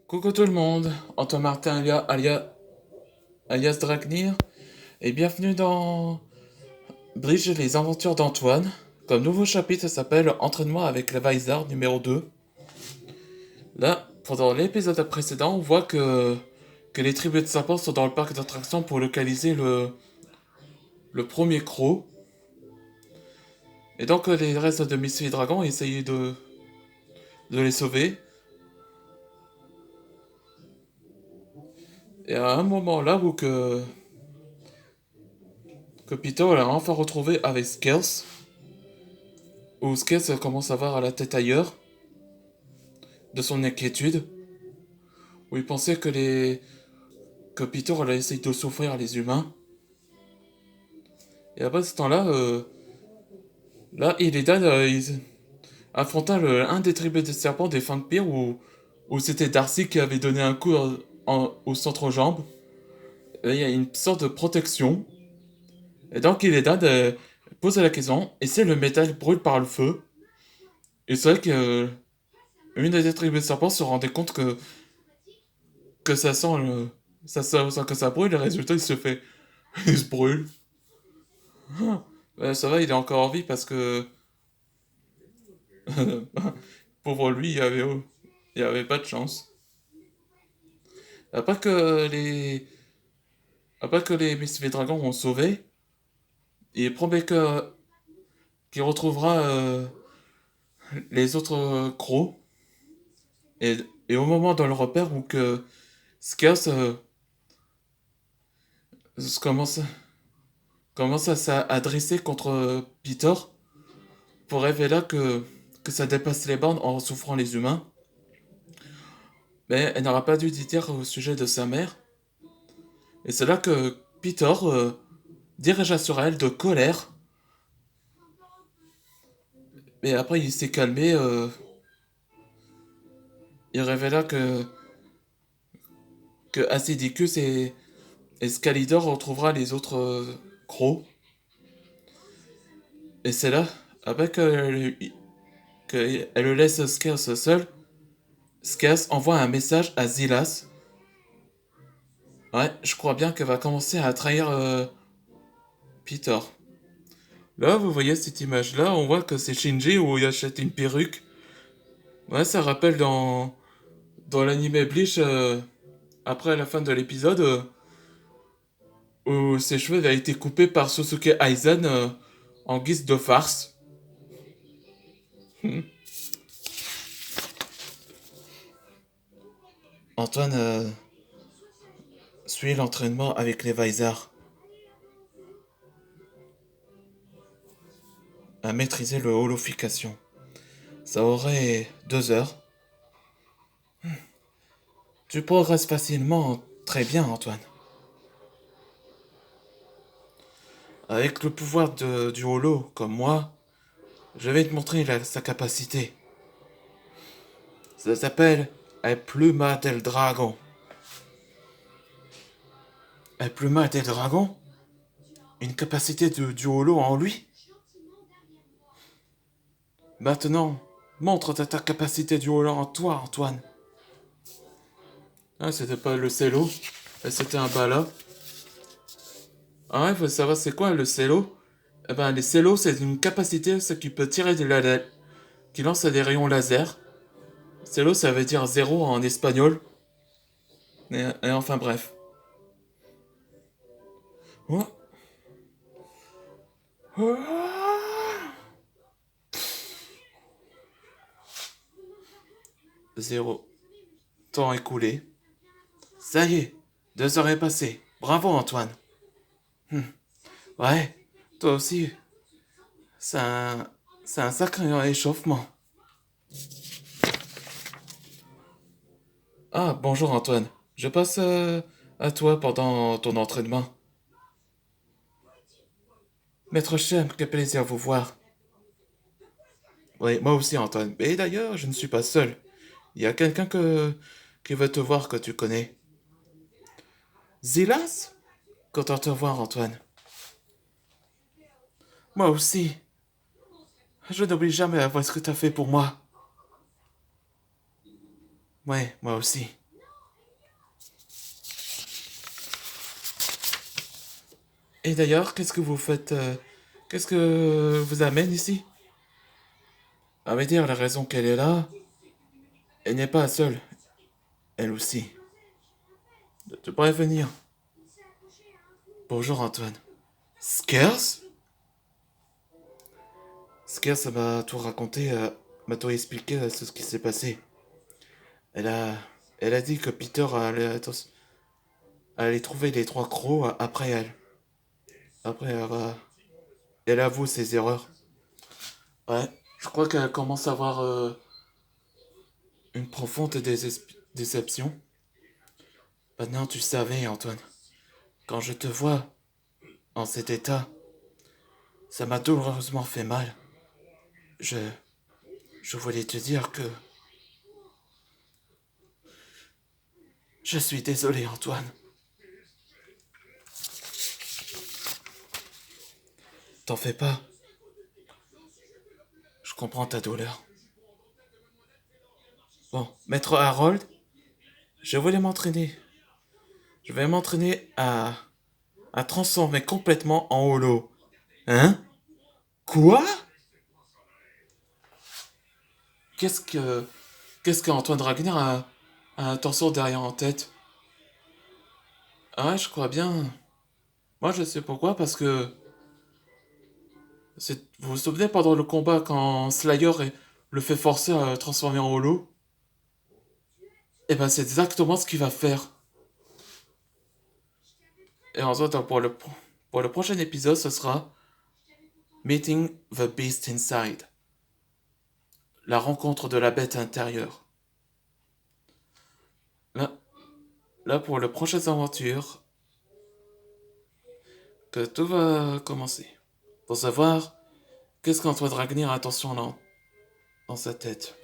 Coucou tout le monde, Antoine Martin alias Dragnir, et bienvenue dans Bridge les aventures d'Antoine. Comme nouveau chapitre s'appelle Entraînement avec le Vizard numéro 2. Là, pendant l'épisode précédent, on voit que les tribus de serpents sont dans le parc d'attractions pour localiser le premier croc. Et donc les restes de Misty et Dragon essayent de les sauver. Et à un moment là où que Peter l'a enfin retrouvé avec Scales, où Scales commence à voir la tête ailleurs de son inquiétude, où il pensait que Peter allait essayer de souffrir les humains. Et après ce temps-là, là, Illidan affronta un des tribus des serpents des Vampires où c'était Darcy qui avait donné un coup au centre-jambe. Et il y a une sorte de protection. Et donc Illidan pose la question, et si le métal brûle par le feu? Et c'est vrai que une des tribus des serpents se rendait compte que ça sent ça sent que ça brûle, et le résultat il se fait. Il se brûle. Ça va, il est encore en vie parce que pauvre lui, il avait pas de chance. Après que les, après que les Misfits Dragons ont sauvé, il promet qu'il retrouvera les autres crocs. Et, et au moment dans le repère où que Scarce commence, commence à dresser contre Peter pour révéler que ça dépasse les bornes en souffrant les humains. Mais elle n'aura pas dû dire au sujet de sa mère. Et c'est là que Peter dirigea sur elle de colère. Mais après, il s'est calmé. Il révéla que Acidicus et Scalidor retrouvera les autres crocs. Et c'est là, après que elle le laisse Scarce seul, Scarce envoie un message à Zilas. Ouais, je crois bien qu'elle va commencer à trahir Peter. Là, vous voyez cette image-là, on voit que c'est Shinji où il achète une perruque. Ouais, ça rappelle dans l'anime Bleach, après la fin de l'épisode, où ses cheveux avaient été coupés par Sosuke Aizen en guise de farce. Antoine suit l'entraînement avec les Vizards à maîtriser le holofication. Ça aurait 2 heures. Tu progresses facilement, très bien Antoine. Avec le pouvoir du holo, comme moi, je vais te montrer sa capacité. Ça s'appelle El Pluma del Dragon. El Pluma del Dragon? Une capacité du holo en lui? Maintenant, montre ta capacité du holo en toi, Antoine. Ah, c'était pas le cello, c'était un bala. Ah ouais, faut savoir c'est quoi le cello? Eh ben, les cellos, c'est une capacité, ce qui peut tirer qui lance des rayons laser. Cello, ça veut dire zéro en espagnol. Et enfin bref. Oh. Zéro. Temps écoulé. Ça y est, 2 heures est passées. Bravo Antoine. Ouais, toi aussi. C'est c'est un sacré échauffement. Ah, bonjour Antoine. Je passe à toi pendant ton entraînement. Maître Chem, quel plaisir vous voir. Oui, moi aussi Antoine. Et d'ailleurs, je ne suis pas seul. Il y a quelqu'un qui veut te voir que tu connais. Zilas? Content de te voir Antoine. Moi aussi. Je n'oublie jamais ce que t'as fait pour moi. Ouais, moi aussi. Et d'ailleurs, qu'est-ce que vous faites qu'est-ce que vous amène ici? À vrai dire, la raison qu'elle est là, elle n'est pas seule. Elle aussi. De te prévenir. Bonjour Antoine. Skers? Skers m'a tout raconté, m'a tout expliqué ce qui s'est passé. Elle a, elle a dit que Peter allait trouver les trois crocs après elle. Après, elle avoue ses erreurs. Ouais, je crois qu'elle commence à avoir une profonde déception. Maintenant, tu savais, Antoine. Quand je te vois en cet état, ça m'a douloureusement fait mal. Je, je voulais te dire que je suis désolé, Antoine. T'en fais pas. Je comprends ta douleur. Bon, maître Harold, je voulais m'entraîner. Je vais m'entraîner à transformer complètement en holo. Hein? Quoi? Qu'est-ce que. Qu'est-ce qu'Antoine Ragnar a intention derrière en tête? Ah ouais, je crois bien. Moi, je sais pourquoi, parce que. Vous vous souvenez pendant le combat quand le fait forcer à transformer en holo? Eh ben, c'est exactement ce qu'il va faire. Et ensuite, pour le prochain épisode, ce sera Meeting the Beast Inside. La rencontre de la bête intérieure. Là, là pour le prochaine aventure, que tout va commencer. Pour savoir qu'est-ce qu'Antoine Ragnar a attention dans sa tête.